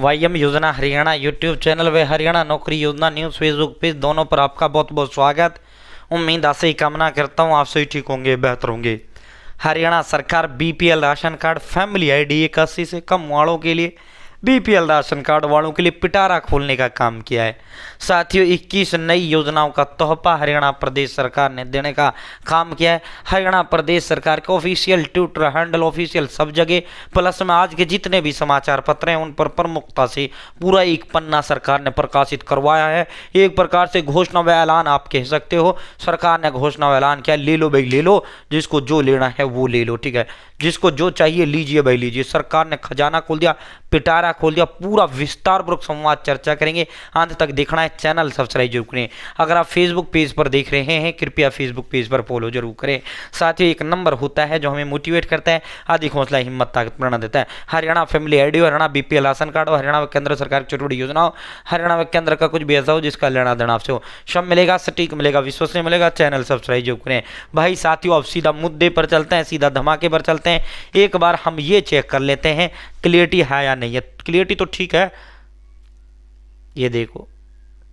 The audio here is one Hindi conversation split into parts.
वाईएम योजना हरियाणा यूट्यूब चैनल व हरियाणा नौकरी योजना न्यूज़ फेसबुक पेज दोनों पर आपका बहुत बहुत स्वागत। उम्मीद आशा ही कामना करता हूँ आप सही ठीक होंगे, बेहतर होंगे। हरियाणा सरकार BPL ration card family ID 81 से कम वालों के लिए बीपीएल राशन कार्ड वालों के लिए पिटारा खोलने का काम किया है। साथियों 21 नई योजनाओं का तोहफा हरियाणा प्रदेश सरकार ने देने का काम किया है। हरियाणा प्रदेश सरकार के ऑफिशियल ट्विटर हैंडल ऑफिशियल सब जगह प्लस में आज के जितने भी समाचार पत्र हैं उन पर प्रमुखता से पूरा एक पन्ना सरकार ने प्रकाशित करवाया है। एक प्रकार से घोषणा व ऐलान आप कह सकते हो। सरकार ने घोषणा व ऐलान किया, ले लो भाई ले लो, जिसको जो लेना है वो ले लो, ठीक है, जिसको जो चाहिए लीजिए भाई लीजिए। सरकार ने खजाना खोल दिया, पिटारा खोल दिया। पूरा विस्तारपूर्वक संवाद चर्चा करेंगे, अंत तक देखना है। चैनल सब्सक्राइब जरूर करें। अगर आप फेसबुक पेज पर देख रहे हैं कृपया फेसबुक पेज पर फॉलो जरूर करें। साथ ही एक नंबर होता है जो हमें मोटिवेट करता है, अधिक हौसला हिम्मत ताकत प्रेरणा देता है। Haryana family ID, Haryana BPL ration card, Haryana व केंद्र सरकार की छोटी बड़ी योजनाओं, हरियाणा व केंद्र का कुछ भी ऐसा हो जिसका लेना देना आपसे हो, सब मिलेगा, सटीक मिलेगा, विश्वसनीय मिलेगा। चैनल सब्सक्राइब जरूर करें। भाई साथियों अब सीधा मुद्दे पर चलते हैं, सीधा धमाके पर चलते हैं। एक बार हम ये चेक कर लेते हैं क्लियरिटी है या नहीं है। क्लियरिटी तो ठीक है, ये देखो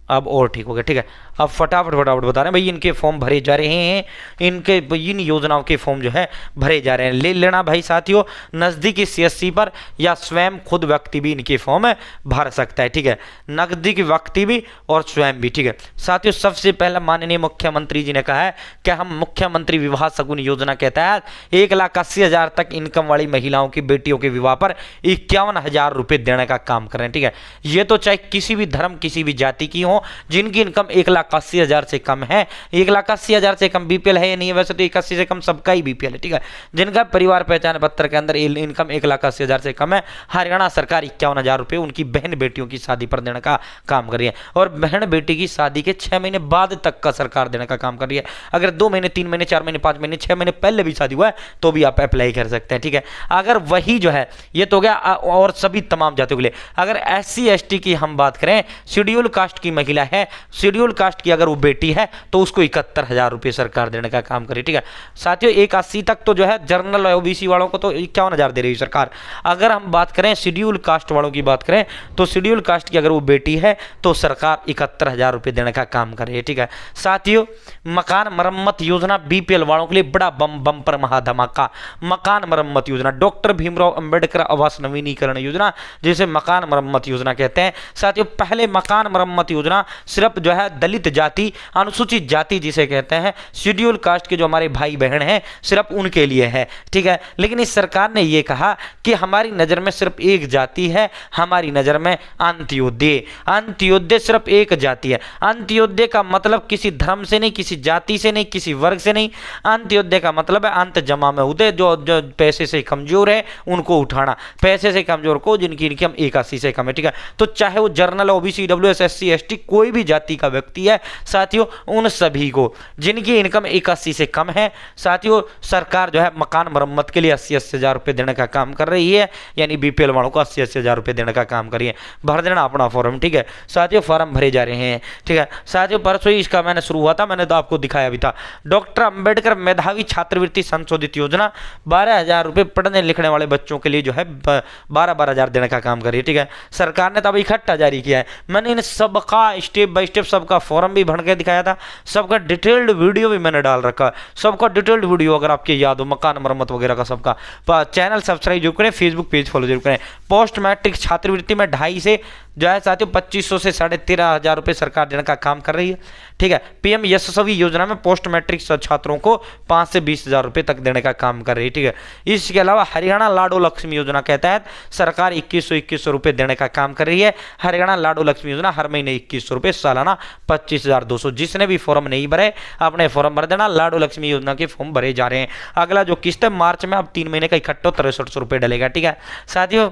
अब और ठीक हो गया, ठीक है। अब फटाफट बता रहे हैं भाई इनके फॉर्म भरे जा रहे हैं, इन योजनाओं के फॉर्म जो है भरे जा रहे हैं। ले लेना भाई साथियों, नज़दीकी सीएससी पर या स्वयं खुद व्यक्ति भी इनके फॉर्म भर सकता है, ठीक है, नज़दीकी व्यक्ति भी और स्वयं भी, ठीक है। साथियों सबसे पहले माननीय मुख्यमंत्री जी ने कहा है कि हम मुख्यमंत्री विवाह शगुन योजना के तहत 1,80,000 तक इनकम वाली महिलाओं की बेटियों के विवाह पर 51,000 रुपये देने का काम कर रहे हैं, ठीक है। ये तो चाहे किसी भी धर्म किसी भी जाति की हो, जिनकी इनकम 1,80,000 से कम है। 1,80,000 से कम बीपीएल है या नहीं है, वैसे तो 81 से कम सबका ही बीपीएल है, ठीक है। जिनका परिवार पहचान पत्र के अंदर इनकम 1,80,000 से कम है, हरियाणा सरकार 51,000 रुपये उनकी बहन बेटियों की शादी पर देने का काम कर रही है। और बहन बेटी की शादी के 6 महीने बाद तक का सरकार देने का काम कर रही है। अगर 2 महीने 3 महीने 4 महीने 5 महीने 6 महीने पहले भी शादी हुआ है तो भी आप अप्लाई कर सकते हैं, ठीक है। अगर वही जो है ये तो गया और सभी तमाम जातियों के लिए। अगर SC ST की हम बात करें, शेड्यूल कास्ट की महिला है, शेड्यूल कास्ट की अगर वो बेटी है तो उसको 71,000 रुपये सरकार देने का काम करे, ठीक है। साथियों 180 तक तो जो है जनरल OBC वालों को तो 51,000 दे रही है सरकार। अगर हम बात करें शेड्यूल कास्ट वालों की बात करें तो शेड्यूल कास्ट की अगर वो बेटी है तो सरकार 71,000 रुपये देने का काम कर रही है, ठीक है। साथियों मकान मरम्मत योजना बीपीएल वालों के लिए बड़ा बम्पर महाधमाका। मकान मरम्मत योजना डॉक्टर भीमराव अंबेडकर आवास नवीनीकरण योजना, जिसे मकान मरम्मत योजना कहते हैं। साथियों पहले मकान मरम्मत योजना सिर्फ जो है दलित जाति अनुसूचित जाति जिसे कहते हैं शेड्यूल कास्ट के जो हमारे भाई बहन हैं सिर्फ उनके लिए है, ठीक है। लेकिन इस सरकार ने यह कहा कि हमारी नजर में सिर्फ एक जाति है, हमारी नजर में अंत्योदय। अंत्योदय सिर्फ एक जाति है। अंत्योदय का मतलब किसी धर्म से नहीं, किसी जाति से नहीं, किसी वर्ग से नहीं। अंत्योदय का मतलब है अंत जमा में उदय, जो पैसे से कमजोर है उनको उठाना, पैसे से कमजोर को जिनकी इनकम 81 से कम है, ठीक है। तो चाहे वो general OBC WS SC ST कोई भी जाति का व्यक्ति है साथियों, उन सभी को जिनकी इनकम 81 से कम है साथियों सरकार जो है मकान मरम्मत के लिए 80,000 रुपये देने का काम कर रही है। यानी बीपीएल वालों को 80,000 रुपये देने का काम कर रही है। भर देना अपना फॉर्म, ठीक है। साथियों फॉर्म भरे जा रहे हैं, ठीक है। साथियों परसों ही इसका मैंने शुरू हुआ था, मैंने तो आपको दिखाया भी था। डॉक्टर अंबेडकर मेधावी छात्रवृत्ति संशोधित योजना 12,000 रुपये पढ़ने लिखने वाले बच्चों के लिए जो है 12,000 देने का काम कर रही है, ठीक है। सरकार ने तब इकट्ठा जारी किया है। मैंने इन सबका स्टेप बाय स्टेप सबका फॉर्म भी भर के दिखाया था, सबका डिटेल्ड वीडियो भी मैंने डाल रखा, सबका डिटेल्ड वीडियो अगर आपके याद हो मकान मरम्मत वगैरह का सबका। चैनल सब्सक्राइब जरूर करें, फेसबुक पेज फॉलो जरूर करें। पोस्ट मैट्रिक छात्रवृत्ति में 2.5 से जो है साथियों 2,500 से 13,500 रुपये सरकार देने का काम कर रही है, ठीक है। PM यशस्वी योजना में पोस्ट मैट्रिक छात्रों को 5 से 20,000 रुपये तक देने का काम कर रही है, ठीक है। इसके अलावा हरियाणा लाडो लक्ष्मी योजना के तहत सरकार 2100 रुपये देने का काम कर रही है। हरियाणा लाडो लक्ष्मी योजना हर महीने 2100 रुपये, सालाना 25,200। जिसने भी फॉर्म नहीं भरे अपने फॉर्म भर देना, लाडो लक्ष्मी योजना के फॉर्म भरे जा रहे हैं। अगला जो किस्त है मार्च में अब 3 महीने का इकट्ठा 6300 रुपये डलेगा, ठीक है। साथियों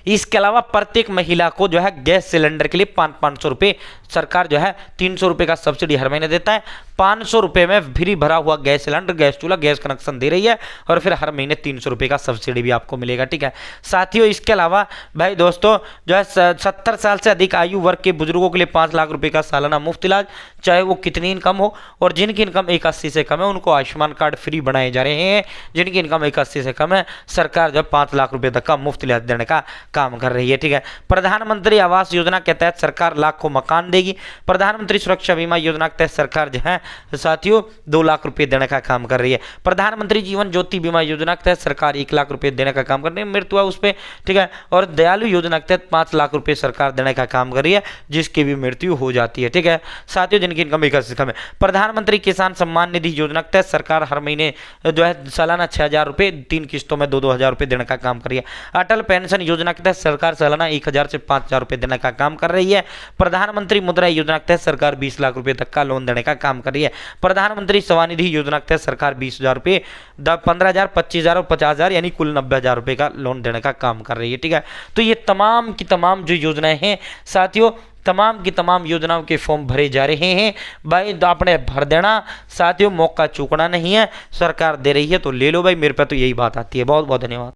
इसके अलावा प्रत्येक महिला को जो है गैस सिलेंडर के लिए 500 रुपये सरकार जो है 300 रुपये का सब्सिडी हर महीने देता है। 500 रुपये में फ्री भरा हुआ गैस सिलेंडर, गैस चूल्हा, गैस कनेक्शन दे रही है और फिर हर महीने 300 रुपये का सब्सिडी भी आपको मिलेगा, ठीक है। साथियों इसके अलावा भाई दोस्तों जो है 70 साल से अधिक आयु वर्ग के बुजुर्गों के लिए 5 लाख रुपये का सालाना मुफ्त इलाज, चाहे वो कितनी इनकम हो। और जिनकी इनकम 81 से कम है उनको आयुष्मान कार्ड फ्री बनाए जा रहे हैं। जिनकी इनकम 81 से कम है सरकार जो 5 लाख रुपये तक का मुफ्त इलाज देने का काम कर रही है। ठीक है, प्रधानमंत्री आवास योजना के तहत सरकार लाखों मकान देगी। प्रधानमंत्री सुरक्षा बीमा योजना के तहत सरकार जो है साथियों 2 लाख रुपए देने का काम कर रही है। प्रधानमंत्री जीवन ज्योति बीमा योजना के तहत सरकार 1 लाख रुपए देने का काम कर रही है, मृत्यु उस पर। ठीक है, और दयालु योजना के तहत 5 लाख रुपए सरकार देने का काम कर रही है, जिसकी भी मृत्यु हो जाती है। ठीक है साथियों, जिनकी इनकम 21 से कम है। प्रधानमंत्री किसान सम्मान निधि योजना के तहत सरकार हर महीने जो है सालाना 6,000 रुपए 3 किस्तों में 2-2 हज़ार रुपए देने का काम कर रही है। अटल पेंशन योजना के तहत सरकार सालाना 1,000 से 5,000 रुपए देने का काम कर रही है। प्रधानमंत्री मुद्रा योजना के तहत सरकार 20 लाख रुपए तक का लोन देने का काम कर रही है। प्रधानमंत्री स्वनिधि योजना के तहत सरकार 20,000 रुपए 15,000, 25,000 और 50,000 यानी कुल 90,000 रुपए का लोन देने का काम कर रही है। ठीक है, तो ये तमाम की तमाम जो योजनाएं हैं साथियों, तमाम की तमाम योजनाओं के फॉर्म भरे जा रहे हैं। भाई आपने भर देना साथियों, मौका चूकना नहीं है, सरकार दे रही है तो ले लो भाई। मेरे पे तो यही बात आती है। बहुत बहुत धन्यवाद।